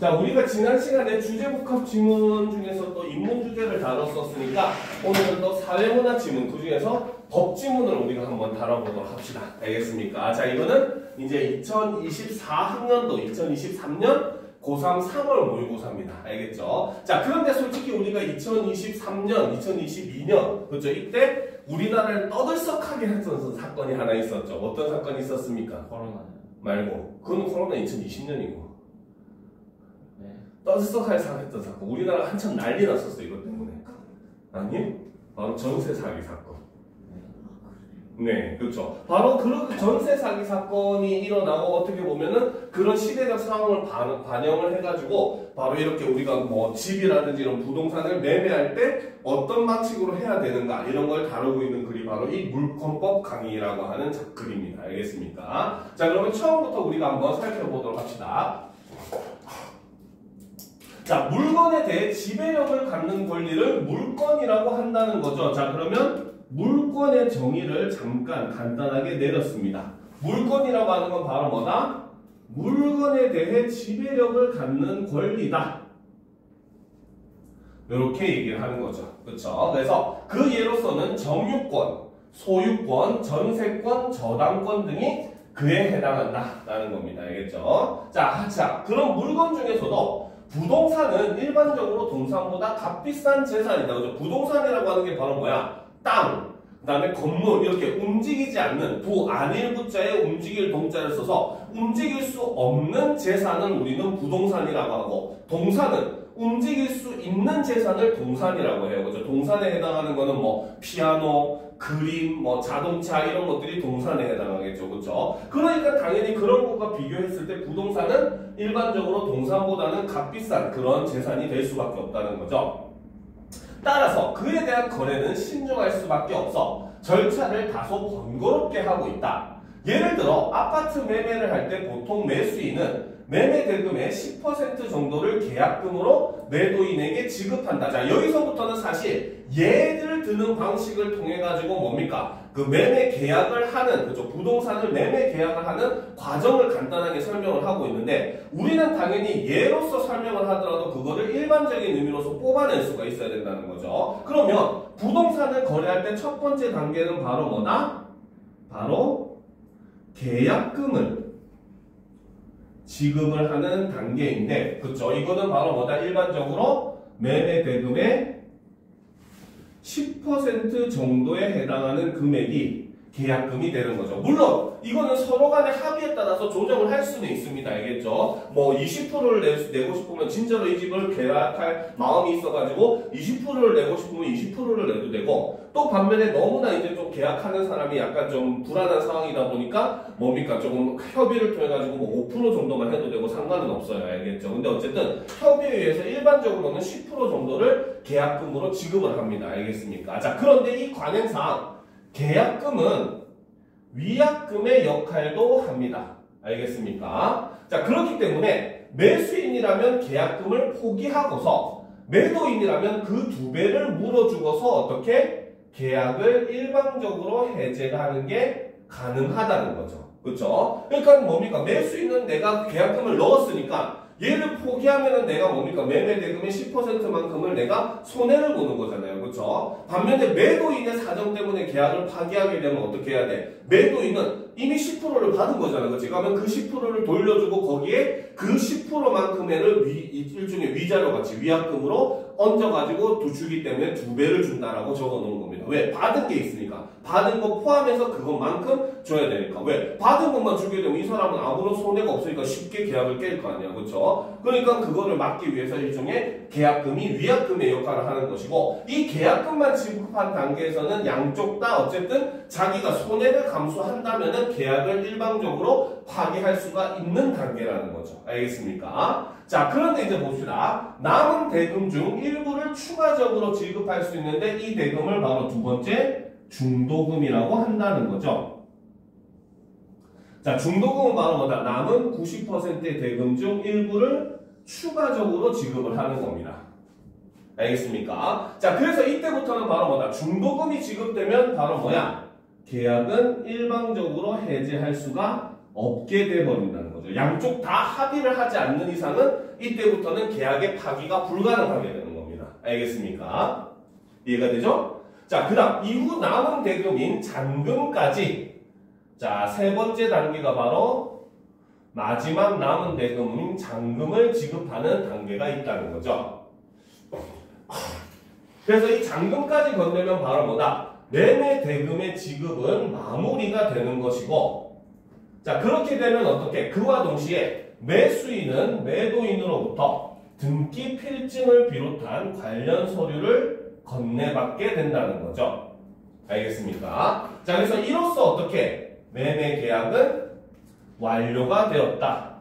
자, 우리가 지난 시간에 주제복합 지문 중에서 또 인문 주제를 다뤘었으니까 오늘은 또 사회문화 지문, 그 중에서 법 지문을 우리가 한번 다뤄보도록 합시다. 알겠습니까? 자, 이거는 이제 2024학년도 2023년 고3 3월 모의고사입니다. 알겠죠? 자, 그런데 솔직히 우리가 2023년, 2022년, 그렇죠? 이때 우리나라를 떠들썩하게 했던 사건이 하나 있었죠. 어떤 사건이 있었습니까? 코로나 말고. 그건 코로나 2020년이고. 네. 떠들썩하게 사겠던 사건. 우리나라가 한참 난리 났었어, 이것 때문에. 아니? 바로 전세 사기 사건. 네, 그렇죠. 바로 그런 전세 사기 사건이 일어나고 어떻게 보면은 그런 시대적 상황을 반영을 해가지고 바로 이렇게 우리가 뭐 집이라든지 이런 부동산을 매매할 때 어떤 방식으로 해야 되는가 이런 걸 다루고 있는 글이 바로 이 물권법 강의라고 하는 글입니다. 알겠습니까? 자, 그러면 처음부터 우리가 한번 살펴보도록 합시다. 자, 물건에 대해 지배력을 갖는 권리를 물권이라고 한다는 거죠. 자, 그러면 물권의 정의를 잠깐 간단하게 내렸습니다. 물권이라고 하는 건 바로 뭐다? 물건에 대해 지배력을 갖는 권리다. 이렇게 얘기를 하는 거죠. 그렇죠? 그래서 그 예로서는 정유권, 소유권, 전세권, 저당권 등이 그에 해당한다라는 겁니다. 알겠죠? 자, 그럼 물건 중에서도 부동산은 일반적으로 동산보다 값비싼 재산이다. 그죠? 부동산이라고 하는 게 바로 뭐야? 땅, 그 다음에 건물, 이렇게 움직이지 않는 안일부자에 움직일 동자를 써서 움직일 수 없는 재산은 우리는 부동산이라고 하고, 동산은 움직일 수 있는 재산을 동산이라고 해요. 그죠? 동산에 해당하는 거는 뭐 피아노, 그림, 뭐 자동차 이런 것들이 동산에 해당하겠죠. 그렇죠? 그러니까 당연히 그런 것과 비교했을 때 부동산은 일반적으로 동산보다는 값비싼 그런 재산이 될 수밖에 없다는 거죠. 따라서 그에 대한 거래는 신중할 수밖에 없어 절차를 다소 번거롭게 하고 있다. 예를 들어 아파트 매매를 할 때 보통 매수인은 매매 대금의 10% 정도를 계약금으로 매도인에게 지급한다. 자, 여기서부터는 사실 예를 드는 방식을 통해 가지고 뭡니까? 그 매매 계약을 하는, 그죠? 부동산을 매매 계약을 하는 과정을 간단하게 설명을 하고 있는데, 우리는 당연히 예로서 설명을 하더라도 그거를 일반적인 의미로서 뽑아낼 수가 있어야 된다는 거죠. 그러면 부동산을 거래할 때 첫 번째 단계는 바로 뭐다? 바로 계약금을 지급을 하는 단계인데, 그쵸? 이거는 바로 뭐다? 일반적으로 매매 대금의 10% 정도에 해당하는 금액이 계약금이 되는 거죠. 물론 이거는 서로 간의 합의에 따라서 조정을 할 수는 있습니다. 알겠죠? 뭐 20%를 내고 싶으면 진짜로 이 집을 계약할 마음이 있어가지고 20%를 내고 싶으면 20%를 내도 되고, 또 반면에 너무나 이제 좀 계약하는 사람이 약간 좀 불안한 상황이다 보니까 뭡니까? 조금 협의를 통해 가지고 뭐 5% 정도만 해도 되고 상관은 없어요. 알겠죠? 근데 어쨌든 협의에 의해서 일반적으로는 10% 정도를 계약금으로 지급을 합니다. 알겠습니까? 자, 그런데 이 관행상 계약금은 위약금의 역할도 합니다. 알겠습니까? 자, 그렇기 때문에 매수인이라면 계약금을 포기하고서 매도인이라면 그 2배를 물어주고서 어떻게 계약을 일방적으로 해제하는 게 가능하다는 거죠. 그렇죠? 그러니까 뭡니까? 매수인은 내가 계약금을 넣었으니까 얘를 포기하면은 내가 뭡니까? 매매 대금의 10%만큼을 내가 손해를 보는 거잖아요. 그렇죠? 반면에 매도인의 사정 때문에 계약을 파기하게 되면 어떻게 해야 돼? 매도인은 이미 10%를 받은 거잖아요. 그렇지? 그러면 그 10%를 돌려주고 거기에 그 10%만큼의 일종의 위자료 같이 위약금으로 얹어가지고 주기 때문에 2배를 준다라고 적어놓은 겁니다. 왜? 받은 게 있으니까. 받은 거 포함해서 그것만큼 줘야 되니까. 왜? 받은 것만 주게 되면 이 사람은 아무런 손해가 없으니까 쉽게 계약을 깰 거 아니야. 그렇죠? 그러니까 그거를 막기 위해서 일종의 계약금이 위약금의 역할을 하는 것이고, 이 계약금만 지급한 단계에서는 양쪽 다 어쨌든 자기가 손해를 감수한다면은 계약을 일방적으로 파기할 수가 있는 단계라는 거죠. 알겠습니까? 자, 그런데 이제 봅시다. 남은 대금 중 일부를 추가적으로 지급할 수 있는데 이 대금을 바로 두 번째 중도금이라고 한다는 거죠. 자, 중도금은 바로 뭐다? 남은 90%의 대금 중 일부를 추가적으로 지급을 하는 겁니다. 알겠습니까? 자, 그래서 이때부터는 바로 뭐다? 중도금이 지급되면 바로 뭐야? 계약은 일방적으로 해제할 수가 없게 돼버린다는 거죠. 양쪽 다 합의를 하지 않는 이상은 이때부터는 계약의 파기가 불가능하게 되는 겁니다. 알겠습니까? 이해가 되죠? 자, 그 다음 이후 남은 대금인 잔금까지, 자, 세 번째 단계가 바로 마지막 남은 대금인 잔금을 지급하는 단계가 있다는 거죠. 그래서 이 잔금까지 건네면 바로 뭐다? 매매 대금의 지급은 마무리가 되는 것이고, 자, 그렇게 되면 어떻게? 그와 동시에 매수인은 매도인으로부터 등기 필증을 비롯한 관련 서류를 건네받게 된다는 거죠. 알겠습니까? 자, 그래서 이로써 어떻게? 매매 계약은 완료가 되었다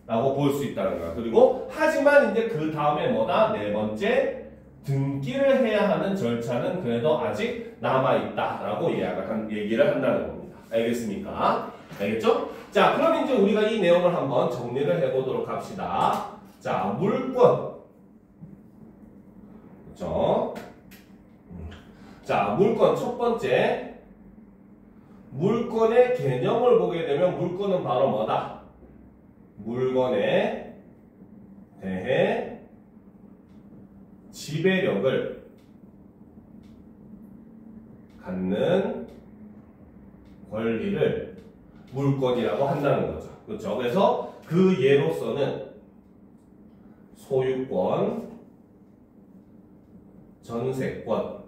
라고 볼 수 있다는 거야. 그리고 하지만 이제 그 다음에 뭐다? 네 번째, 등기를 해야 하는 절차는 그래도 아직 남아있다 라고 얘기를 한다는 겁니다. 알겠습니까? 알겠죠? 자, 그럼 이제 우리가 이 내용을 한번 정리를 해보도록 합시다. 자, 물권. 그렇죠? 자, 물권 첫 번째. 물권의 개념을 보게 되면 물권은 바로 뭐다? 물건에 대해 지배력을 갖는 권리를 물권이라고 한다는 거죠. 그렇죠? 그래서 그 예로서는 소유권, 전세권,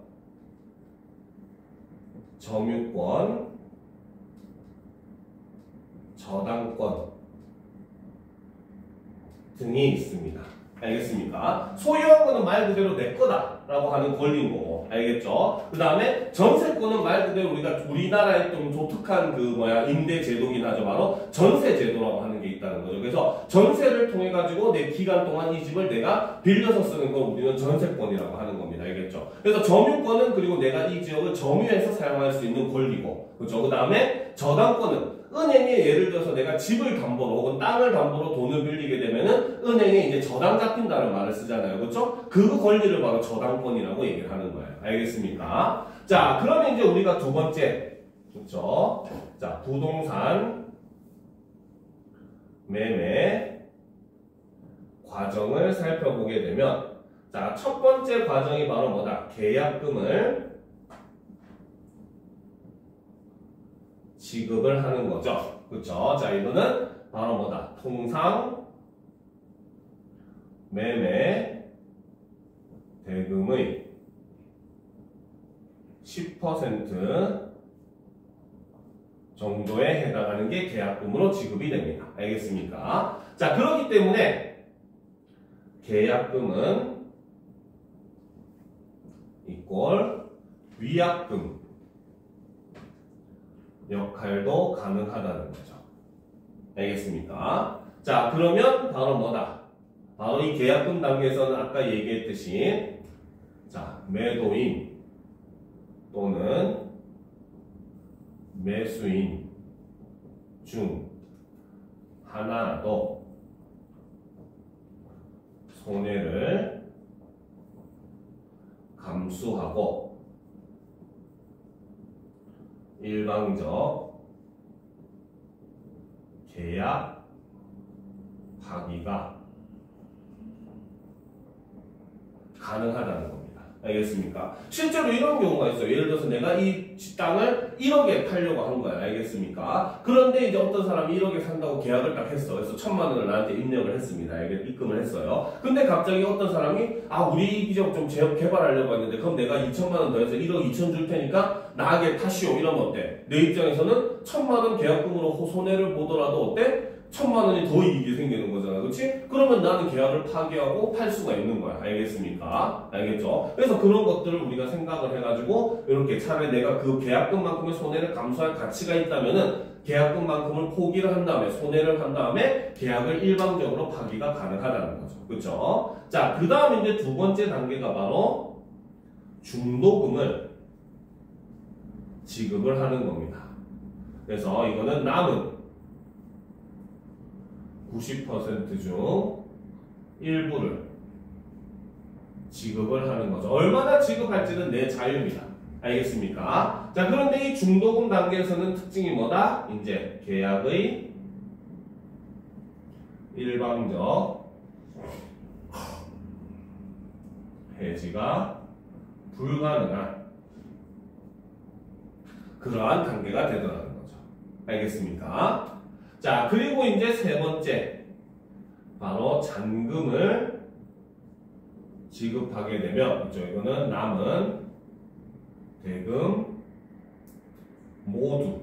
점유권, 저당권 등이 있습니다. 알겠습니까? 소유한 거는 말 그대로 내 거다라고 하는 권리인 거고, 알겠죠? 그 다음에 전세권은 말 그대로 우리나라의 좀 독특한 임대 제도긴 하죠. 바로 전세 제도라고 하는 게 있다는 거죠. 그래서 전세를 통해 가지고 내 기간 동안 이 집을 내가 빌려서 쓰는 걸 우리는 전세권이라고 하는 겁니다. 알겠죠? 그래서 점유권은 그리고 내가 이 지역을 점유해서 사용할 수 있는 권리고, 그렇죠? 그 다음에 저당권은 은행에 예를 들어서 내가 집을 담보로 혹은 땅을 담보로 돈을 빌리게 되면은 은행에 이제 저당 잡힌다는 말을 쓰잖아요. 그렇죠? 그 권리를 바로 저당권이라고 얘기를 하는 거예요. 알겠습니까? 자, 그러면 이제 우리가 두 번째, 그렇죠? 자, 부동산 매매 과정을 살펴보게 되면, 자, 첫 번째 과정이 바로 뭐다? 계약금을 지급을 하는 거죠. 그렇죠? 자, 이거는 바로 뭐다? 통상 매매 대금의 10% 정도에 해당하는 게 계약금으로 지급이 됩니다. 알겠습니까? 자, 그렇기 때문에 계약금은 이꼴 위약금 역할도 가능하다는 거죠. 알겠습니까? 자, 그러면 바로 뭐다? 바로 이 계약금 단계에서는 아까 얘기했듯이, 자, 매도인 또는 매수인 중 하나라도 손해를 감수하고 일방적 계약 파기가 가능하다는 겁니다. 알겠습니까? 실제로 이런 경우가 있어요. 예를 들어서 내가 이 땅을 1억에 팔려고 한 거야. 알겠습니까? 그런데 이제 어떤 사람이 1억에 산다고 계약을 딱 했어. 그래서 1,000만 원을 나한테 입력을 했습니다. 입금을 했어요. 근데 갑자기 어떤 사람이 우리 이 지역 좀 개발하려고 했는데 그럼 내가 2,000만 원 더해서 1억 2천 줄 테니까 나에게 타시오. 이러면 어때? 내 입장에서는 1,000만 원 계약금으로 손해를 보더라도 어때? 1,000만 원이 더 이익이 생기는 거잖아. 그렇지? 그러면 나는 계약을 파기하고 팔 수가 있는 거야. 알겠습니까? 알겠죠? 그래서 그런 것들을 우리가 생각을 해가지고 이렇게 차라리 내가 그 계약금만큼의 손해를 감수할 가치가 있다면은 계약금만큼을 포기를 한 다음에 손해를 한 다음에 계약을 일방적으로 파기가 가능하다는 거죠. 그렇죠? 자, 그 다음 이제 두 번째 단계가 바로 중도금을 지급을 하는 겁니다. 그래서 이거는 남은 90% 중 일부를 지급을 하는 거죠. 얼마나 지급할지는 내 자유입니다. 알겠습니까? 자, 그런데 이 중도금 단계에서는 특징이 뭐다? 이제 계약의 일방적 해지가 불가능한 그러한 단계가 되더라는 거죠. 알겠습니까? 자, 그리고 이제 세 번째 바로 잔금을 지급하게 되면 이거는 남은 대금 모두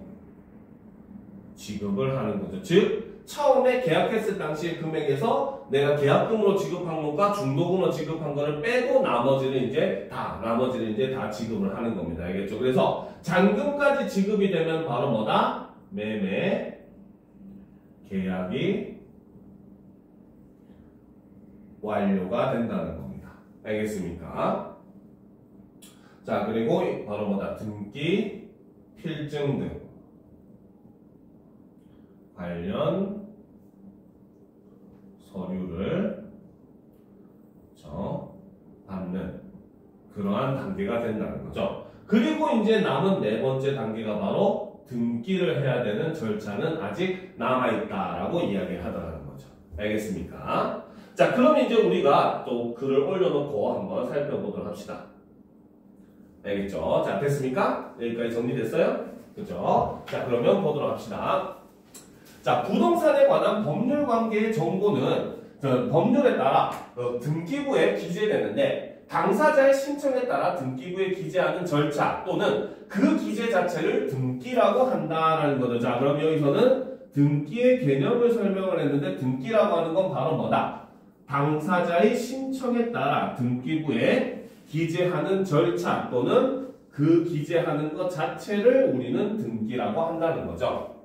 지급을 하는 거죠. 즉 처음에 계약했을 당시의 금액에서 내가 계약금으로 지급한 것과 중도금으로 지급한 거를 빼고 나머지는 이제 다 지급을 하는 겁니다. 알겠죠? 그래서 잔금까지 지급이 되면 바로 뭐다? 매매 계약이 완료가 된다는 겁니다. 알겠습니까? 자, 그리고 바로 뭐다? 등기, 필증 등 관련 서류를 받는 그러한 단계가 된다는 거죠. 그리고 이제 남은 네 번째 단계가 바로 등기를 해야 되는 절차는 아직 남아있다라고 이야기하더라는 거죠. 알겠습니까? 자, 그럼 이제 우리가 또 글을 올려놓고 한번 살펴보도록 합시다. 알겠죠? 자, 됐습니까? 여기까지 정리됐어요? 그죠? 자, 그러면 보도록 합시다. 자, 부동산에 관한 법률 관계의 정보는 법률에 따라 등기부에 기재되는데 당사자의 신청에 따라 등기부에 기재하는 절차 또는 그 기재 자체를 등기라고 한다라는 거죠. 자, 그럼 여기서는 등기의 개념을 설명을 했는데 등기라고 하는 건 바로 뭐다? 당사자의 신청에 따라 등기부에 기재하는 절차 또는 그 기재하는 것 자체를 우리는 등기라고 한다는 거죠.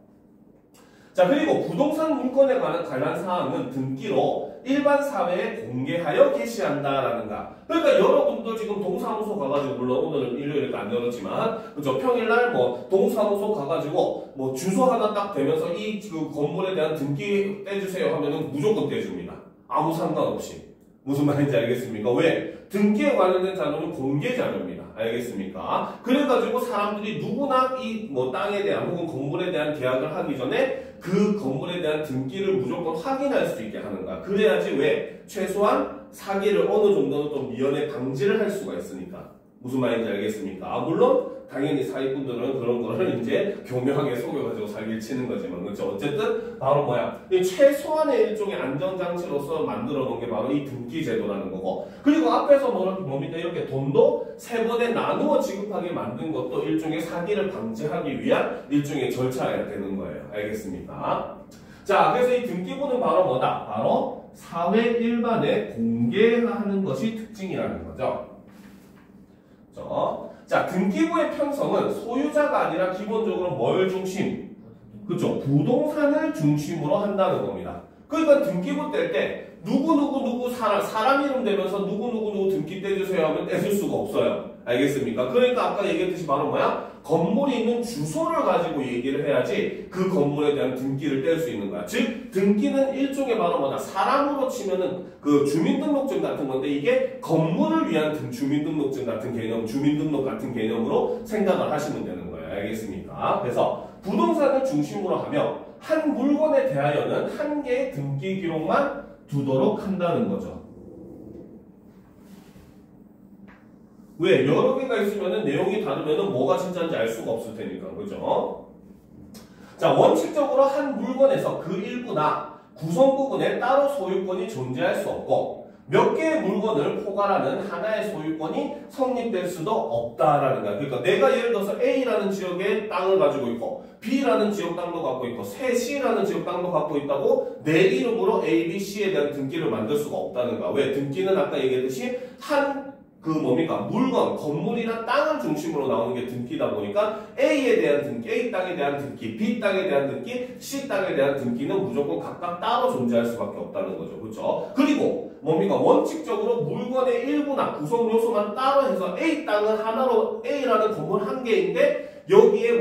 자, 그리고 부동산 물건에 관한 사항은 등기로 일반 사회에 공개하여 게시한다라는가. 그러니까 여러분도 지금 동사무소 가가지고, 물론 오늘은 일요일이니까 안 열었지만, 그죠? 평일날 동사무소 가가지고, 주소 하나 딱 대면서 그 건물에 대한 등기 떼주세요 하면은 무조건 떼줍니다. 아무 상관없이. 무슨 말인지 알겠습니까? 왜? 등기에 관련된 자료는 공개 자료입니다. 알겠습니까? 그래가지고 사람들이 누구나 이 땅에 대한 혹은 건물에 대한 계약을 하기 전에 그 건물에 대한 등기를 무조건 확인할 수 있게 하는 거야. 그래야지 왜? 최소한 사기를 어느 정도는 좀 미연에 방지를 할 수가 있으니까. 무슨 말인지 알겠습니까? 물론 당연히 사기꾼들은 그런 거를 이제 교묘하게 속여가지고 사기를 치는 거지만, 그렇죠? 어쨌든 바로 이 최소한의 일종의 안전장치로서 만들어 놓은 게 바로 이 등기 제도라는 거고, 그리고 앞에서 뭡니까? 이렇게 돈도 세 번에 나누어 지급하게 만든 것도 일종의 사기를 방지하기 위한 일종의 절차가 되는 거예요. 알겠습니까? 자, 그래서 이 등기부는 바로 뭐다? 바로 사회 일반에 공개하는 것이 특징이라는 거죠. 자, 등기부의 편성은 소유자가 아니라 기본적으로 뭘 중심? 그죠? 부동산을 중심으로 한다는 겁니다. 그러니까 등기부 뗄 때 누구 사람 이름 대면서 누구 등기 떼주세요 하면 떼줄 수가 없어요. 알겠습니까? 그러니까 아까 얘기했듯이 바로 건물이 있는 주소를 가지고 얘기를 해야지 그 건물에 대한 등기를 뗄 수 있는 거야. 즉 등기는 일종의 바로 사람으로 치면은 그 주민등록증 같은 건데, 이게 건물을 위한 주민등록증 같은 개념, 주민등록 같은 개념으로 생각을 하시면 되는 거예요. 알겠습니까? 그래서 부동산을 중심으로 하며 한 물건에 대하여는 한 개의 등기 기록만 두도록 한다는 거죠. 왜? 여러 개가 있으면은 내용이 다르면은 뭐가 진짜인지 알 수가 없을 테니까. 그죠? 자, 원칙적으로 한 물건에서 그 일부나 구성 부분에 따로 소유권이 존재할 수 없고, 몇 개의 물건을 포괄하는 하나의 소유권이 성립될 수도 없다라는 거야. 그러니까 내가 예를 들어서 A라는 지역의 땅을 가지고 있고 B라는 지역 땅도 갖고 있고 C라는 지역 땅도 갖고 있다고 내 이름으로 A, B, C에 대한 등기를 만들 수가 없다는 거야. 왜? 등기는 아까 얘기했듯이 물건, 건물이나 땅을 중심으로 나오는 게 등기다 보니까 A에 대한 등기, A 땅에 대한 등기, B 땅에 대한 등기, C 땅에 대한 등기는 무조건 각각 따로 존재할 수밖에 없다는 거죠. 그렇죠? 그리고 원칙적으로 물건의 일부나 구성 요소만 따로 해서 A 땅은 하나로 A라는 건물 한 개인데 여기에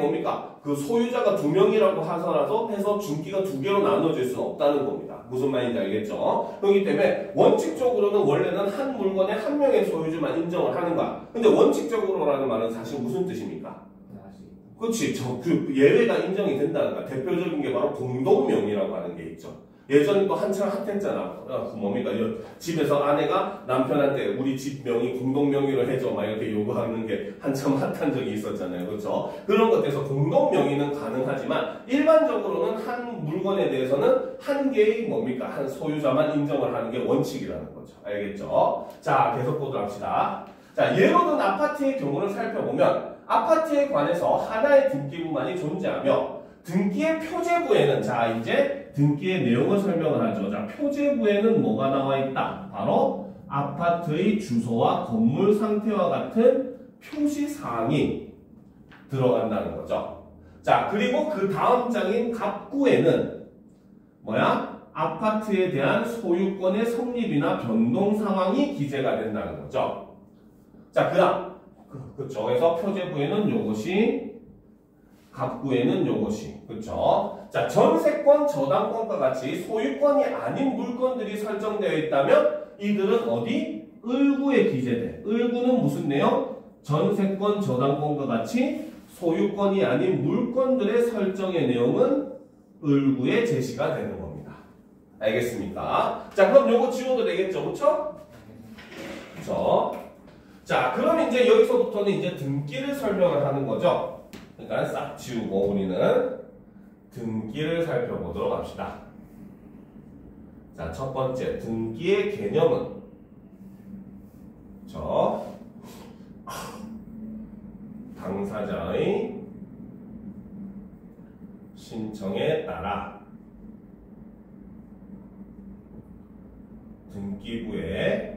그 소유자가 2명이라고 하더라도 해서 등기가 2개로 나눠질 수는 없다는 겁니다. 무슨 말인지 알겠죠? 그렇기 때문에 원칙적으로는 원래는 한 물건에 한 명의 소유주만 인정을 하는 거야. 근데 원칙적으로라는 말은 사실 무슨 뜻입니까? 그렇지. 예외가 인정이 된다는 거야. 대표적인 게 바로 공동명의라고 하는 게 있죠. 예전에 또 한창 핫했잖아. 뭡니까? 집에서 아내가 남편한테 우리 집 명의 공동 명의로 해줘 막 이렇게 요구하는 게 한참 핫한 적이 있었잖아요. 그렇죠? 그런 것에서 공동 명의는 가능하지만 일반적으로는 한 물건에 대해서는 한 개의 뭡니까? 한 소유자만 인정을 하는 게 원칙이라는 거죠. 알겠죠? 자, 계속 보도록 합시다. 자, 예로 든 아파트의 경우를 살펴보면 아파트에 관해서 하나의 등기부만이 존재하며 등기의 표제부에는 자 이제 등기의 내용을 설명을 하죠. 자 표제부에는 뭐가 나와 있다? 바로 아파트의 주소와 건물 상태와 같은 표시사항이 들어간다는 거죠. 자 그리고 그 다음 장인 갑구에는 뭐야? 아파트에 대한 소유권의 성립이나 변동 상황이 기재가 된다는 거죠. 자 그다음 그쵸. 그래서 표제부에는 요것이 갑구에는 요것이 그쵸. 자 전세권, 저당권과 같이 소유권이 아닌 물건들이 설정되어 있다면 이들은 어디? 을구에 기재돼. 을구는 무슨 내용? 전세권, 저당권과 같이 소유권이 아닌 물건들의 설정의 내용은 을구에 제시가 되는 겁니다. 알겠습니까? 자 그럼 요거 지워도 되겠죠? 그쵸? 그쵸? 자, 그럼 이제 여기서부터는 이제 등기를 설명을 하는 거죠. 그러니까 싹 지우고 우리는 등기를 살펴보도록 합시다. 자, 첫 번째 등기의 개념은 당사자의 신청에 따라 등기부에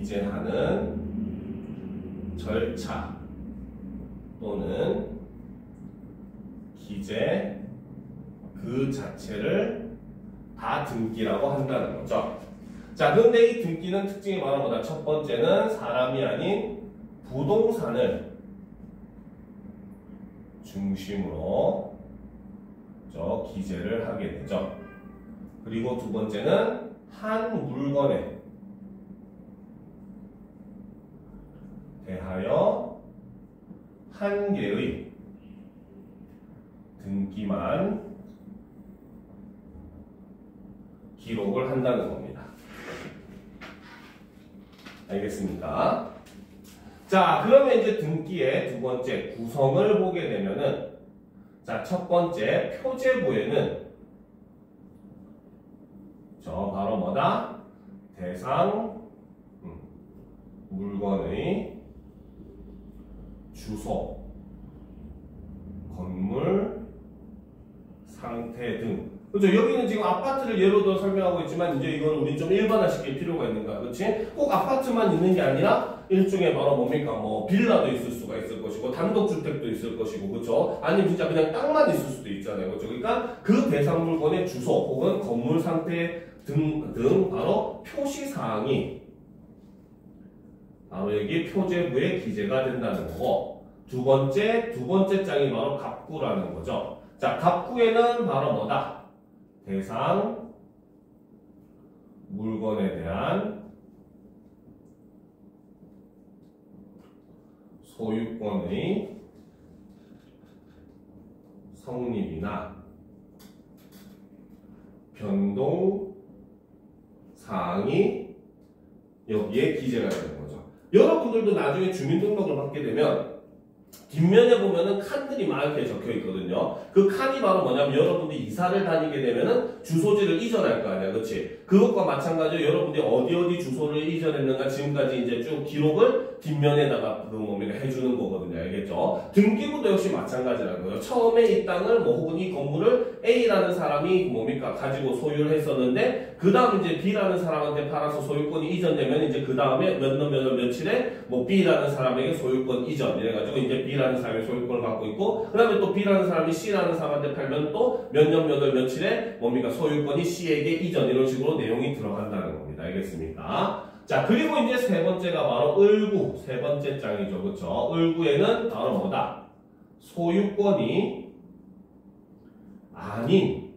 기재하는 절차 또는 기재 그 자체를 다 등기라고 한다는 거죠. 자, 그런데 이 등기는 특징이 바로 뭐다? 첫 번째는 사람이 아닌 부동산을 중심으로 기재를 하게 되죠. 그리고 두 번째는 한 물건에 대하여 한 개의 등기만 기록을 한다는 겁니다. 알겠습니까? 자, 그러면 이제 등기의 두 번째 구성을 보게 되면은 자, 첫 번째 표제부에는 바로 뭐다? 대상 물건의 주소, 건물, 상태 등. 그렇죠? 여기는 지금 아파트를 예로 들어 설명하고 있지만 이제 이거는 우리 좀 일반화시킬 필요가 있는 거야. 그렇지? 꼭 아파트만 있는 게 아니라 일종의 바로 뭡니까? 뭐 빌라도 있을 수가 있을 것이고 단독주택도 있을 것이고 그렇죠? 아니면 진짜 그냥 땅만 있을 수도 있잖아요. 그렇죠? 그러니까 그 대상 물건의 주소 혹은 건물 상태 등 바로 표시사항이 바로 여기 표제부에 기재가 된다는 거고 두 번째 장이 바로 갑구라는 거죠. 자, 갑구에는 바로 뭐다? 대상 물건에 대한 소유권의 성립이나 변동 사항이 여기에 기재가 되는 거죠. 여러분들도 나중에 주민등록을 받게 되면 뒷면에 보면은 칸들이 막 이렇게 적혀 있거든요. 그 칸이 바로 뭐냐면 여러분들이 이사를 다니게 되면은 주소지를 이전할 거 아니야. 그렇지? 그것과 마찬가지로 여러분들이 어디 주소를 이전했는가 지금까지 이제 쭉 기록을 뒷면에다가 뭡니까 해주는 거거든요. 알겠죠? 등기부도 역시 마찬가지라는 거예요. 처음에 이 땅을 뭐 혹은 이 건물을 A라는 사람이 뭡니까 가지고 소유를 했었는데 그 다음 이제 B라는 사람한테 팔아서 소유권이 이전되면 이제 그 다음에 몇 며칠에 뭐 B라는 사람에게 소유권 이전 이래가지고 이제 B라는 사람이 소유권을 갖고 있고 그 다음에 또 B라는 사람이 C라는 사람한테 팔면 또 몇 며칠에 뭡니까 소유권이 C에게 이전 이런 식으로 내용이 들어간다는 겁니다. 알겠습니까? 자 그리고 이제 세 번째가 바로 을구 세 번째 장이죠. 그렇죠? 을구에는 바로 뭐다? 소유권이 아닌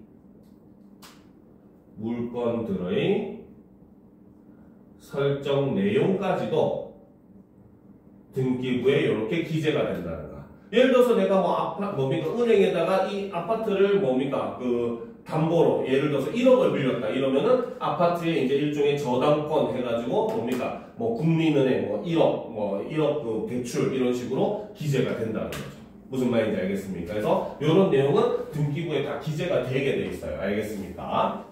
물건들의 설정 내용까지도 등기부에 이렇게 기재가 된다는 거. 예를 들어서 내가 뭡니까? 은행에다가 이 아파트를 뭡니까? 담보로 예를 들어서 1억을 빌렸다 이러면은 아파트에 이제 일종의 저당권 해가지고 뭡니까? 국민은행 1억 그 대출 이런 식으로 기재가 된다는 거죠. 무슨 말인지 알겠습니까? 그래서 이런 내용은 등기부에 다 기재가 되게 돼 있어요. 알겠습니까?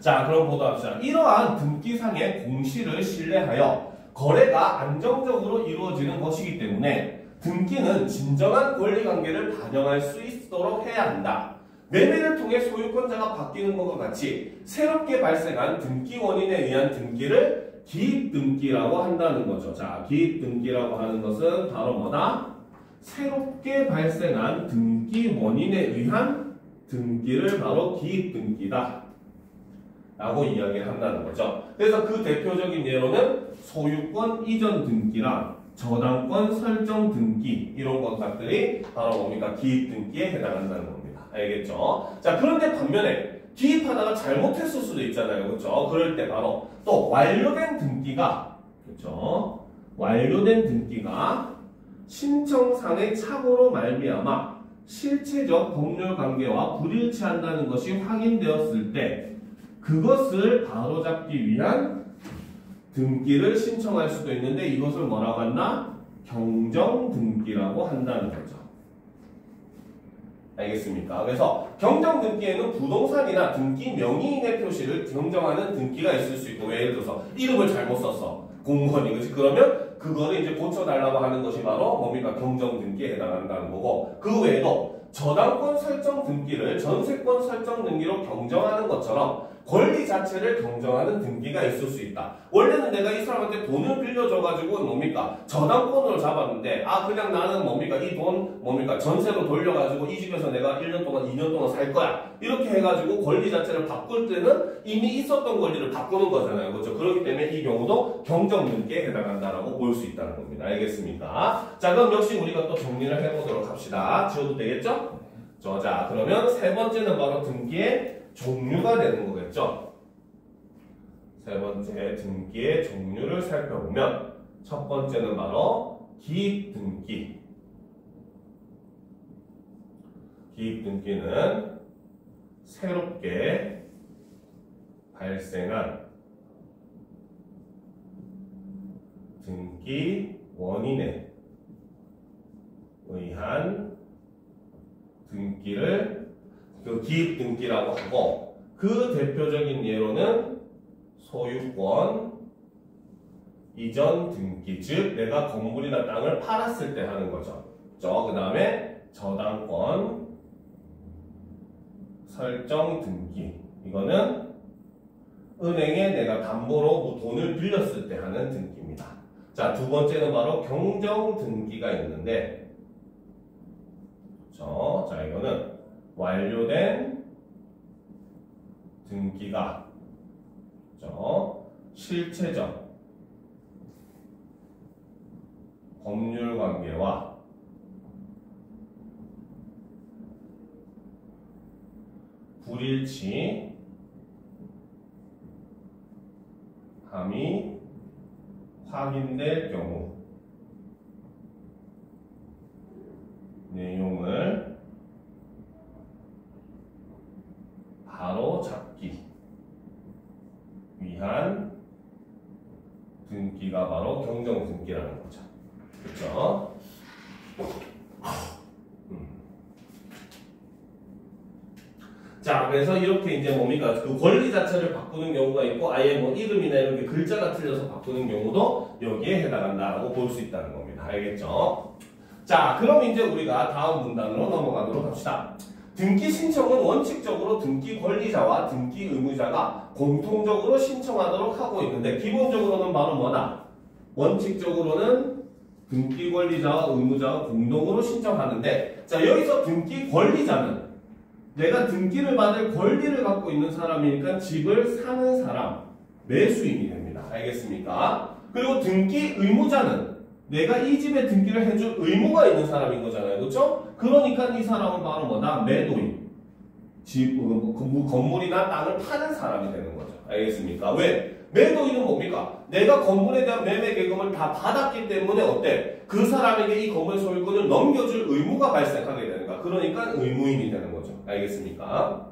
자, 그럼 보도록 합시다. 이러한 등기상의 공시를 신뢰하여 거래가 안정적으로 이루어지는 것이기 때문에 등기는 진정한 권리관계를 반영할 수 있도록 해야 한다. 매매를 통해 소유권자가 바뀌는 것과 같이 새롭게 발생한 등기 원인에 의한 등기를 기입등기라고 한다는 거죠. 자, 기입등기라고 하는 것은 바로 뭐다? 새롭게 발생한 등기 원인에 의한 등기를 바로 기입등기다 라고 이야기를 한다는 거죠. 그래서 그 대표적인 예로는 소유권 이전 등기랑 저당권 설정 등기 이런 것들이 바로 뭡니까? 기입등기에 해당한다는 겁니다. 알겠죠? 자, 그런데 반면에 기입하다가 잘못했을 수도 있잖아요. 그렇죠? 그럴 때 바로 또 완료된 등기가 그렇죠? 완료된 등기가 신청상의 착오로 말미암아 실체적 법률 관계와 불일치한다는 것이 확인되었을 때 그것을 바로잡기 위한 등기를 신청할 수도 있는데 이것을 뭐라고 한다? 경정등기라고 한다는 거죠. 알겠습니까? 그래서 경정등기에는 부동산이나 등기 명의인의 표시를 경정하는 등기가 있을 수 있고 예를 들어서 이름을 잘못 썼어. 공무원이 그렇지? 그러면 그거를 이제 고쳐달라고 하는 것이 바로 뭡니까? 경정등기에 해당한다는 거고 그 외에도 저당권 설정 등기를 전세권 설정 등기로 경정하는 것처럼 권리 자체를 경정하는 등기가 있을 수 있다. 원래는 내가 이 사람한테 돈을 빌려줘가지고 뭡니까? 저당권으로 잡았는데 그냥 나는 뭡니까? 이 돈 뭡니까? 전세로 돌려가지고 이 집에서 내가 1년 동안 2년 동안 살 거야. 이렇게 해가지고 권리 자체를 바꿀 때는 이미 있었던 권리를 바꾸는 거잖아요. 그렇죠? 그렇기 때문에 이 경우도 경정등기에 해당한다라고 볼 수 있다는 겁니다. 알겠습니까? 자, 그럼 역시 우리가 또 정리를 해보도록 합시다. 지워도 되겠죠? 자, 그러면 세 번째는 바로 등기의 종류가 되는 거겠죠. 세 번째 등기의 종류를 살펴보면 첫 번째는 바로 기입등기. 기입등기는 새롭게 발생한 등기 원인에 의한 등기를 기입등기라고 하고 그 대표적인 예로는 소유권 이전 등기, 즉 내가 건물이나 땅을 팔았을 때 하는 거죠. 그 다음에 저당권 설정 등기, 이거는 은행에 내가 담보로 돈을 빌렸을 때 하는 등기입니다. 자, 두 번째는 바로 경정 등기가 있는데 자, 이거는 완료된 등기가 실체적 법률 관계와 불일치함이 확인될 경우 내용을 바로 잡기 위한 등기가 바로 경정등기라는 거죠. 그렇죠? 자, 그래서 이렇게 이제 뭡니까? 그 권리 자체를 바꾸는 경우가 있고 아예 이름이나 이렇게 글자가 틀려서 바꾸는 경우도 여기에 해당한다라고 볼 수 있다는 겁니다. 알겠죠? 자, 그럼 이제 우리가 다음 문단으로 넘어가도록 합시다. 등기 신청은 원칙적으로 등기 권리자와 등기 의무자가 공통적으로 신청하도록 하고 있는데 기본적으로는 바로 뭐다? 원칙적으로는 등기 권리자와 의무자가 공동으로 신청하는데 자, 여기서 등기 권리자는 내가 등기를 받을 권리를 갖고 있는 사람이니까 집을 사는 사람, 매수인이 됩니다. 알겠습니까? 그리고 등기 의무자는 내가 이 집에 등기를 해줄 의무가 있는 사람인 거잖아요. 그렇죠? 그러니까 이 사람은 바로 뭐다? 매도인. 건물이나 땅을 파는 사람이 되는 거죠. 알겠습니까? 왜? 매도인은 뭡니까? 내가 건물에 대한 매매 계획금을 다 받았기 때문에 어때? 그 사람에게 이 건물 소유권을 넘겨줄 의무가 발생하게 되는 거야. 그러니까 의무인이 되는 거죠. 알겠습니까?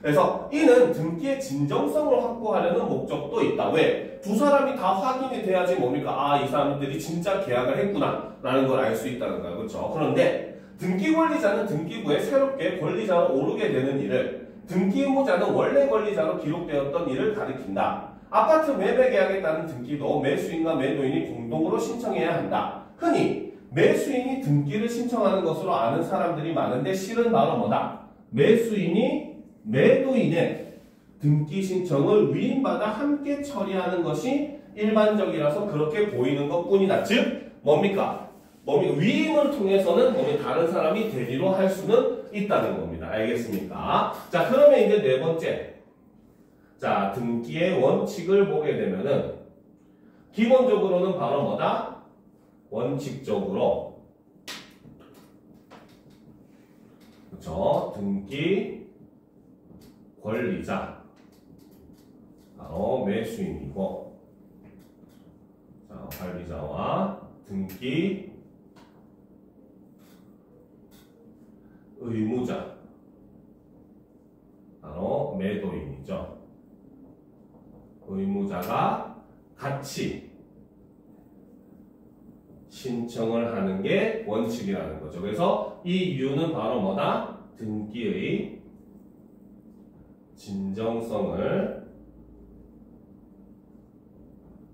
그래서 이는 등기의 진정성을 확보하려는 목적도 있다. 왜? 두 사람이 다 확인이 돼야지 뭡니까? 아, 이 사람들이 진짜 계약을 했구나 라는 걸 알 수 있다는 거야. 그렇죠? 그런데 등기 권리자는 등기부에 새롭게 권리자로 오르게 되는 일을, 등기 의무자는 원래 권리자로 기록되었던 일을 가리킨다. 아파트 매매 계약에 따른 등기도 매수인과 매도인이 공동으로 신청해야 한다. 흔히 매수인이 등기를 신청하는 것으로 아는 사람들이 많은데 실은 바로 뭐다? 매수인이 매도인의 등기 신청을 위임받아 함께 처리하는 것이 일반적이라서 그렇게 보이는 것뿐이다. 즉 뭡니까? 위임을 통해서는 다른 사람이 대리로 할 수는 있다는 겁니다. 알겠습니까? 자, 그러면 이제 네 번째. 자, 등기의 원칙을 보게 되면은 기본적으로는 바로 뭐다? 원칙적으로, 그렇죠? 등기 권리자 바로 매수인이고, 자, 관리자와 등기 의무자 바로 매도인이죠. 의무자가 같이 신청을 하는 게 원칙이라는 거죠. 그래서 이 이유는 바로 뭐다? 등기의 진정성을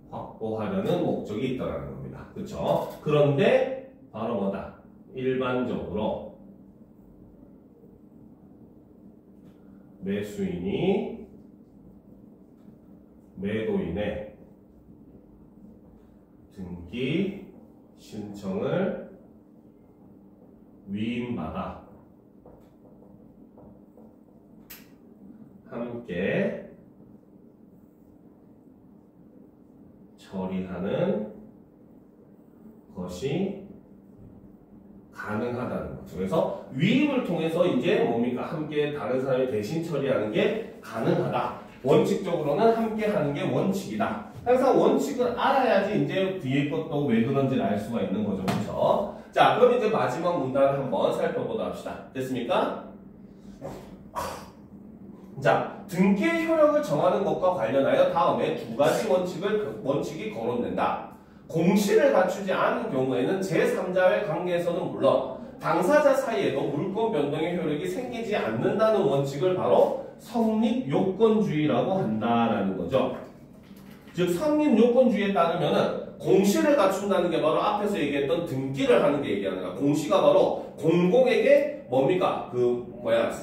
확보하려는 목적이 있다는 겁니다. 그렇죠? 그런데 바로 뭐다? 일반적으로 매수인이 매도인의 등기 신청을 위임받아 함께 처리하는 것이 가능하다는 거죠. 그래서 위임을 통해서 이제 뭡니까? 함께 다른 사람이 대신 처리하는 게 가능하다. 원칙적으로는 함께 하는 게 원칙이다. 항상 원칙을 알아야지 이제 뒤에 것도 왜 그런지를 알 수가 있는 거죠. 그렇죠? 자, 그럼 이제 마지막 문단을 한번 살펴보도록 합시다. 됐습니까? 자, 등기의 효력을 정하는 것과 관련하여 다음에 두 가지 원칙이 거론된다. 공시를 갖추지 않은 경우에는 제3자의 관계에서는 물론 당사자 사이에도 물권 변동의 효력이 생기지 않는다는 원칙을 바로 성립요건주의라고 한다라는 거죠. 즉 성립요건주의에 따르면은 공시를 갖춘다는 게 바로 앞에서 얘기했던 등기를 하는 게 얘기하는 거야. 공시가 바로 공공에게 뭡니까?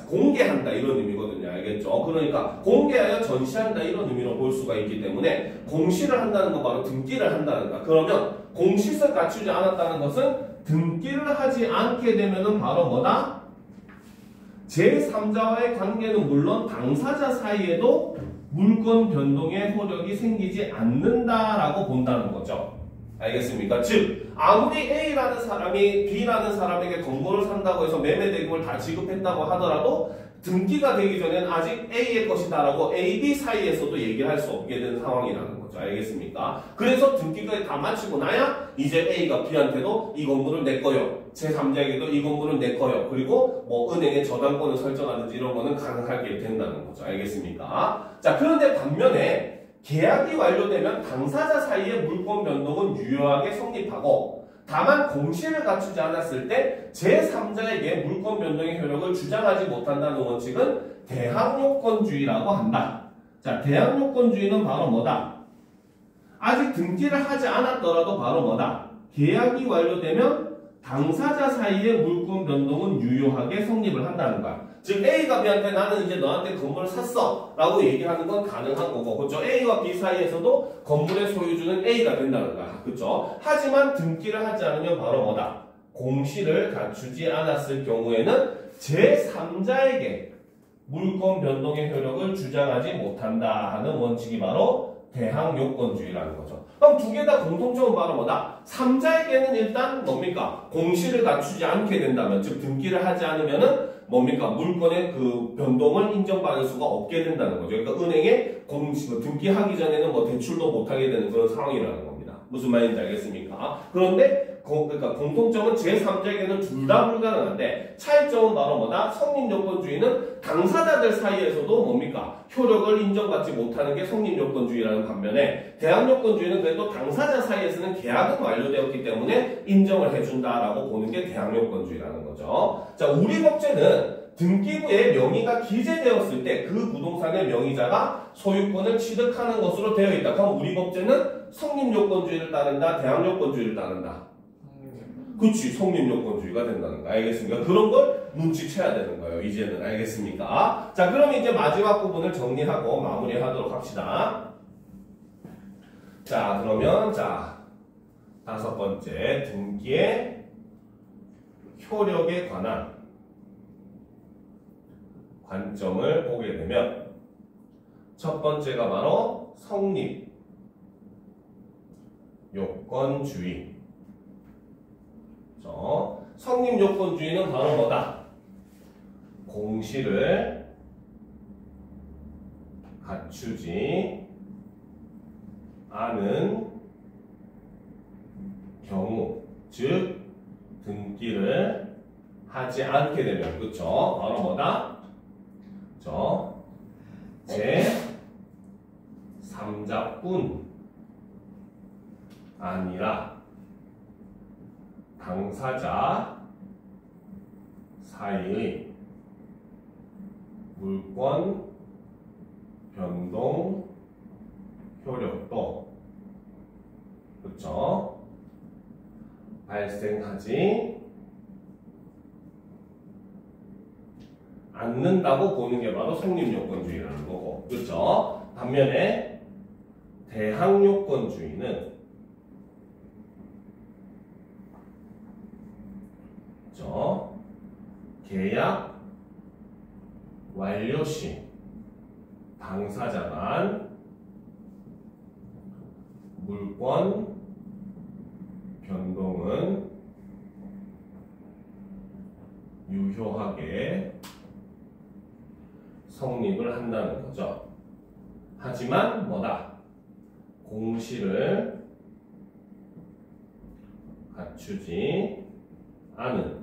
공개한다 이런 의미거든요. 알겠죠? 그러니까 공개하여 전시한다 이런 의미로 볼 수가 있기 때문에 공시를 한다는 건 바로 등기를 한다는 거야. 그러면 공시를 갖추지 않았다는 것은 등기를 하지 않게 되면은 바로 뭐다? 제3자와의 관계는 물론 당사자 사이에도 물권 변동의 효력이 생기지 않는다라고 본다는 거죠. 알겠습니까? 즉 아무리 A라는 사람이 B라는 사람에게 건물을 산다고 해서 매매대금을 다 지급했다고 하더라도 등기가 되기 전에는 아직 A의 것이다라고 A, B 사이에서도 얘기를 할 수 없게 되는 상황이라는 거죠. 알겠습니까? 그래서 등기까지 다 마치고 나야 이제 A가 B한테도 이 건물은 내 거요. 제3자에게도 이 건물은 내 거요. 그리고 뭐 은행에 저당권을 설정하든지 이런 거는 가능하게 된다는 거죠. 알겠습니까? 자, 그런데 반면에 계약이 완료되면 당사자 사이의 물권 변동은 유효하게 성립하고 다만 공시를 갖추지 않았을 때 제3자에게 물권 변동의 효력을 주장하지 못한다는 원칙은 대항요건주의라고 한다. 자, 대항요건주의는 바로 뭐다? 아직 등기를 하지 않았더라도 바로 뭐다? 계약이 완료되면 당사자 사이의 물권 변동은 유효하게 성립을 한다는 거야. 즉 A가 B한테 나는 이제 너한테 건물을 샀어 라고 얘기하는 건 가능한 거고, 그렇죠? A와 B 사이에서도 건물의 소유주는 A가 된다는 거야. 그렇죠? 하지만 등기를 하지 않으면 바로 뭐다? 공시를 갖추지 않았을 경우에는 제3자에게 물권 변동의 효력을 주장하지 못한다 하는 원칙이 바로 대항요건주의라는 거죠. 그럼 두 개 다 공통점은 바로 뭐다? 3자에게는 일단 뭡니까? 공시를 갖추지 않게 된다면, 즉 등기를 하지 않으면은 뭡니까? 물건의 그 변동을 인정받을 수가 없게 된다는 거죠. 그러니까 은행에 등기하기 전에는 뭐 대출도 못하게 되는 그런 상황이라는 겁니다. 무슨 말인지 알겠습니까? 그런데 그러니까 공통점은 제3자에게는 둘 다 불가능한데 차이점은 바로 뭐다? 성립요건주의는 당사자들 사이에서도 뭡니까? 효력을 인정받지 못하는 게 성립요건주의라는 반면에 대항요건주의는 그래도 당사자 사이에서는 계약은 완료되었기 때문에 인정을 해준다라고 보는 게 대항요건주의라는 거죠. 자, 우리 법제는 등기부에 명의가 기재되었을 때 그 부동산의 명의자가 소유권을 취득하는 것으로 되어 있다. 그럼 우리 법제는 성립요건주의를 따른다, 대항요건주의를 따른다. 그렇지, 성립요건주의가 된다는 거 알겠습니까? 그런 걸 눈치채야 되는 거예요. 이제는 알겠습니까? 자, 그럼 이제 마지막 부분을 정리하고 마무리하도록 합시다. 자, 그러면 자 5번째 등기의 효력에 관한 관점을 보게 되면 첫 번째가 바로 성립 요건주의. 성립 요건주의는 바로 뭐다? 공시를 갖추지 않은 경우, 즉 등기를 하지 않게 되면, 그쵸? 바로 뭐다? 제 3자뿐 아니라 당사자 사이의 물권 변동 효력도 그쵸? 발생하지 않는다고 보는 게 바로 성립요건주의라는 거고, 그쵸? 반면에 대항요건주의는 계약 완료 시 당사자만 물권 변동은 유효하게 성립을 한다는 거죠. 하지만 뭐다? 공시를 갖추지 않은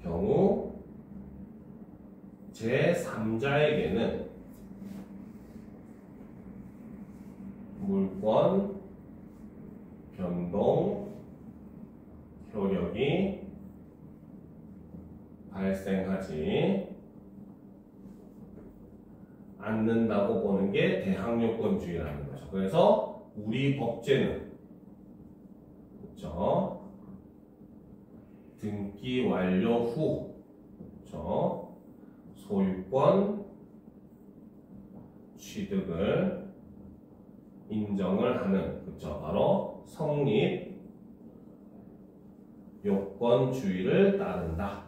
경우 제3자에게는 물권 변동 효력이 발생하지 않는다고 보는 게 대항요건주의라는 거죠. 그래서 우리 법제는 그렇죠? 등기 완료 후 그렇죠? 소유권 취득을 인정을 하는 그렇죠? 바로 성립 요건주의를 따른다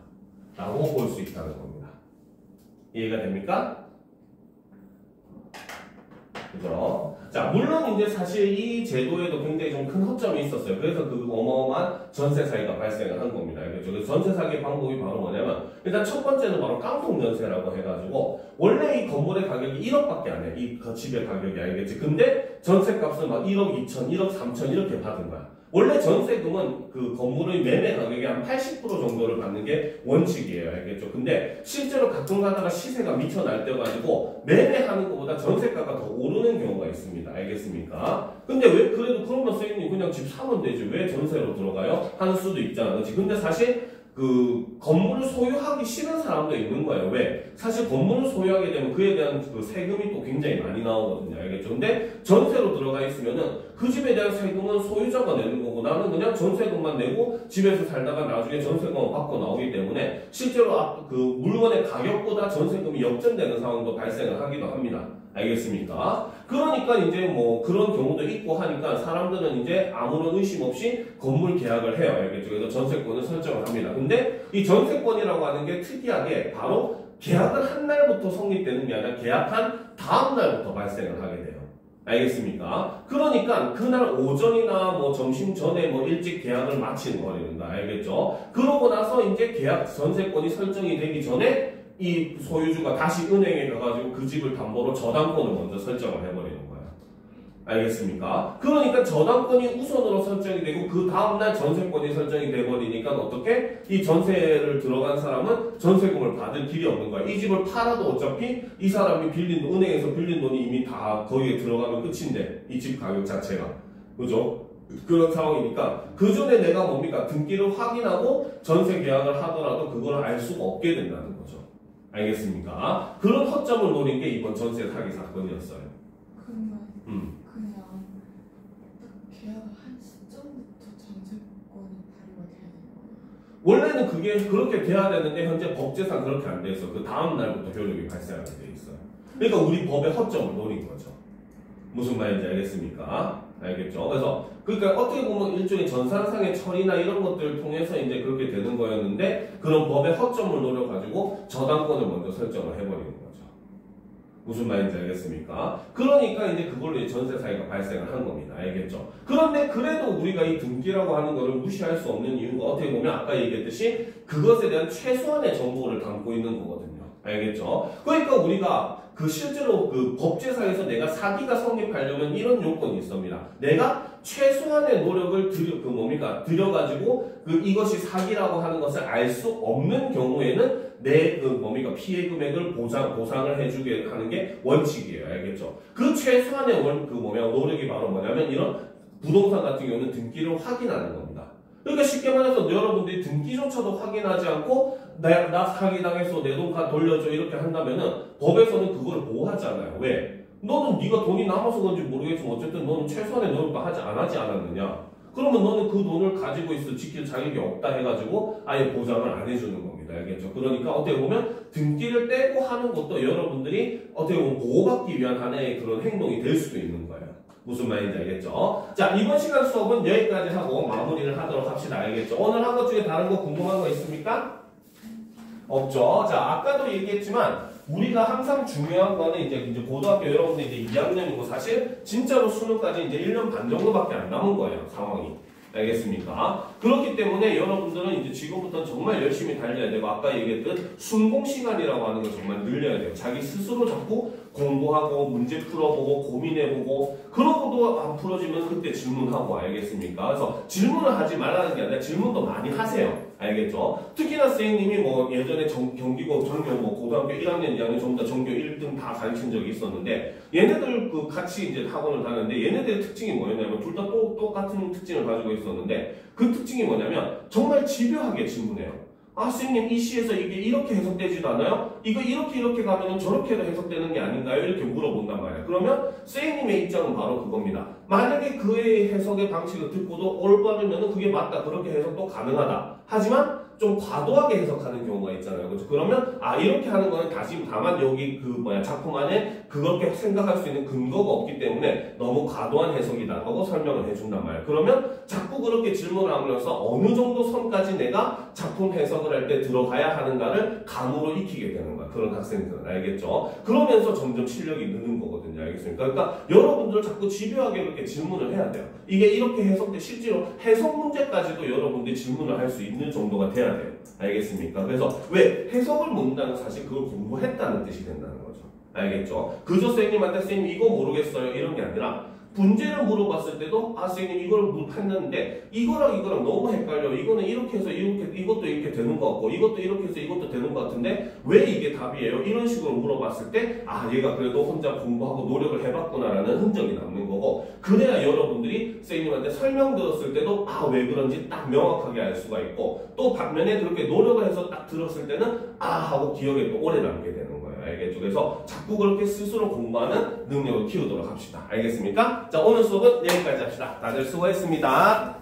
라고 볼 수 있다는 겁니다. 이해가 됩니까? 그죠? 자, 물론 이제 사실 이 제도에도 굉장히 좀 큰 허점이 있었어요. 그래서 그 어마어마한 전세 사기가 발생을 한 겁니다. 알겠죠? 그래서 전세 사기 방법이 바로 뭐냐면, 일단 첫 번째는 바로 깡통 전세라고 해가지고, 원래 이 건물의 가격이 1억밖에 안 해. 이 집의 가격이 알겠지? 근데 전세 값은 막 1억 2천, 1억 3천 이렇게 받은 거야. 원래 전세금은 그 건물의 매매 가격의 한 80% 정도를 받는 게 원칙이에요. 알겠죠? 근데 실제로 가끔 가다가 시세가 미쳐 날뛰어가지고 매매하는 것보다 전세가가 더 오르는 경우가 있습니다. 알겠습니까? 근데 왜 그래도 그러면 선생님 그냥 집 사면 되지 왜 전세로 들어가요? 하는 수도 있잖아. 그렇지? 근데 사실 그 건물을 소유하기 싫은 사람도 있는 거예요. 왜? 사실 건물을 소유하게 되면 그에 대한 그 세금이 또 굉장히 많이 나오거든요. 알겠죠? 근데 전세로 들어가 있으면은 그 집에 대한 세금은 소유자가 내는 거고 나는 그냥 전세금만 내고 집에서 살다가 나중에 전세금을 받고 나오기 때문에 실제로 그 물건의 가격보다 전세금이 역전되는 상황도 발생을 하기도 합니다. 알겠습니까? 그러니까 이제 뭐 그런 경우도 있고 하니까 사람들은 이제 아무런 의심 없이 건물 계약을 해요. 알겠죠? 그래서 전세권을 설정을 합니다. 근데 이 전세권이라고 하는 게 특이하게 바로 계약을 한 날부터 성립되는 게 아니라 계약한 다음 날부터 발생을 하게 돼요. 알겠습니까? 그러니까 그날 오전이나 뭐 점심 전에 뭐 일찍 계약을 마치는 거랍니다. 알겠죠? 그러고 나서 이제 계약 전세권이 설정이 되기 전에 이 소유주가 다시 은행에 가가지고 그 집을 담보로 저당권을 먼저 설정을 해버리는 거예요. 알겠습니까? 그러니까 저당권이 우선으로 설정이 되고 그 다음날 전세권이 설정이 돼버리니까 어떻게? 이 전세를 들어간 사람은 전세금을 받을 길이 없는 거야. 이 집을 팔아도 어차피 이 사람이 빌린 은행에서 빌린 돈이 이미 다 거기에 들어가면 끝인데 이 집 가격 자체가 그죠? 그런 상황이니까 그 전에 내가 뭡니까? 등기를 확인하고 전세 계약을 하더라도 그걸 알 수가 없게 된다는 거죠. 알겠습니까? 그런 허점을 노린 게 이번 전세 사기 사건이었어요. 그러면 그냥 계약을 한 시점부터 전세권이 발효가 돼야 되는 거예요? 원래는 그게 그렇게 돼야 되는데 현재 법제상 그렇게 안 돼 있어. 그 다음 날부터 효력이 발생하게 돼 있어요. 그러니까 우리 법의 허점을 노린 거죠. 무슨 말인지 알겠습니까? 알겠죠? 그래서 그러니까 어떻게 보면 일종의 전산상의 처리나 이런 것들을 통해서 이제 그렇게 되는 거였는데 그런 법의 허점을 노려가지고 저당권을 먼저 설정을 해버리는 거죠. 무슨 말인지 알겠습니까? 그러니까 이제 그걸로 이제 전세 사기가 발생을 한 겁니다. 알겠죠? 그런데 그래도 우리가 이 등기라고 하는 거를 무시할 수 없는 이유가 어떻게 보면 아까 얘기했듯이 그것에 대한 최소한의 정보를 담고 있는 거거든요. 알겠죠? 그러니까 우리가 그 실제로 그 법제상에서 내가 사기가 성립하려면 이런 요건이 있습니다. 내가 최소한의 노력을 들여가지고 이것이 사기라고 하는 것을 알 수 없는 경우에는 내 피해 금액을 보상을 해주게 하는 게 원칙이에요. 알겠죠? 그 최소한의 노력이 바로 뭐냐면 이런 부동산 같은 경우는 등기를 확인하는 겁니다. 그러니까 쉽게 말해서 여러분들이 등기조차도 확인하지 않고 나 사기당해서 내 돈 돌려줘 이렇게 한다면은 법에서는 그걸 보호하잖아요. 왜? 너는 네가 돈이 남아서 그런지 모르겠지만 어쨌든 너는 최소한의 노력도 안 하지 않았느냐? 그러면 너는 그 돈을 가지고 있어 지킬 자격이 없다 해가지고 아예 보장을 안 해주는 겁니다. 알겠죠? 그러니까 어떻게 보면 등기를 떼고 하는 것도 여러분들이 어떻게 보면 보호받기 위한 하나의 그런 행동이 될 수도 있는 거예요. 무슨 말인지 알겠죠? 자, 이번 시간 수업은 여기까지 하고 마무리를 하도록 합시다. 알겠죠? 오늘 한 것 중에 다른 거 궁금한 거 있습니까? 없죠? 자, 아까도 얘기했지만 우리가 항상 중요한 거는 이제 고등학교 여러분들 이제 2학년이고 사실 진짜로 수능까지 이제 1년 반 정도밖에 안 남은 거예요. 상황이. 알겠습니까? 그렇기 때문에 여러분들은 이제 지금부터 정말 열심히 달려야 되고 아까 얘기했던 순공 시간이라고 하는 걸 정말 늘려야 돼요. 자기 스스로 자꾸 공부하고 문제 풀어보고 고민해보고 그러고도 안 풀어지면 그때 질문하고 알겠습니까? 그래서 질문을 하지 말라는 게 아니라 질문도 많이 하세요. 알겠죠? 특히나 선생님이 뭐 예전에 경기고 전교 뭐 고등학교 1학년, 2학년 전부 다 전교 1등 다 가르친 적이 있었는데 얘네들 그 같이 이제 학원을 다녔는데 얘네들의 특징이 뭐였냐면 둘 다 똑같은 특징을 가지고 있었는데 그 특징이 뭐냐면 정말 집요하게 질문해요. 아 선생님 이 시에서 이게 이렇게 해석되지도 않아요? 이거 이렇게 가면 저렇게도 해석되는 게 아닌가요? 이렇게 물어본단 말이에요. 그러면 선생님의 입장은 바로 그겁니다. 만약에 그의 해석의 방식을 듣고도 올바르면 그게 맞다. 그렇게 해석도 가능하다. 하지만 좀 과도하게 해석하는 경우가 있잖아요. 그렇죠? 그러면 이렇게 하는 거는 다만 여기 작품 안에 그렇게 생각할 수 있는 근거가 없기 때문에 너무 과도한 해석이다라고 설명을 해준단 말이에요. 그러면 자꾸 그렇게 질문을 하면서 어느 정도 선까지 내가 작품 해석을 할 때 들어가야 하는가를 감으로 익히게 되는 거야. 그런 학생들은 알겠죠? 그러면서 점점 실력이 느는 거거든요. 알겠습니까? 그러니까 여러분들 자꾸 집요하게 이렇게 질문을 해야 돼요. 이게 이렇게 해석돼 실제로 해석 문제까지도 여러분들이 질문을 할 수 있는 정도가 돼야 돼요. 알겠습니까? 그래서 왜 해석을 묻는다는 사실 그걸 공부했다는 뜻이 된다는 거죠. 알겠죠? 그저 선생님한테 선생님 이거 모르겠어요 이런 게 아니라 문제를 물어봤을 때도 선생님 이걸 했는데 이거랑 너무 헷갈려. 이거는 이렇게 해서 이것도 이렇게 되는 것 같고 이것도 이렇게 해서 이것도 되는 것 같은데 왜 이게 답이에요? 이런 식으로 물어봤을 때 얘가 그래도 혼자 공부하고 노력을 해봤구나라는 흔적이 남는 거고 그래야 여러분들이 선생님한테 설명 들었을 때도 왜 그런지 딱 명확하게 알 수가 있고 또 반면에 그렇게 노력을 해서 딱 들었을 때는 하고 기억에 또 오래 남게 되는 거예요. 알겠죠? 그래서 자꾸 그렇게 스스로 공부하는 능력을 키우도록 합시다. 알겠습니까? 자, 오늘 수업은 여기까지 합시다. 다들 수고했습니다.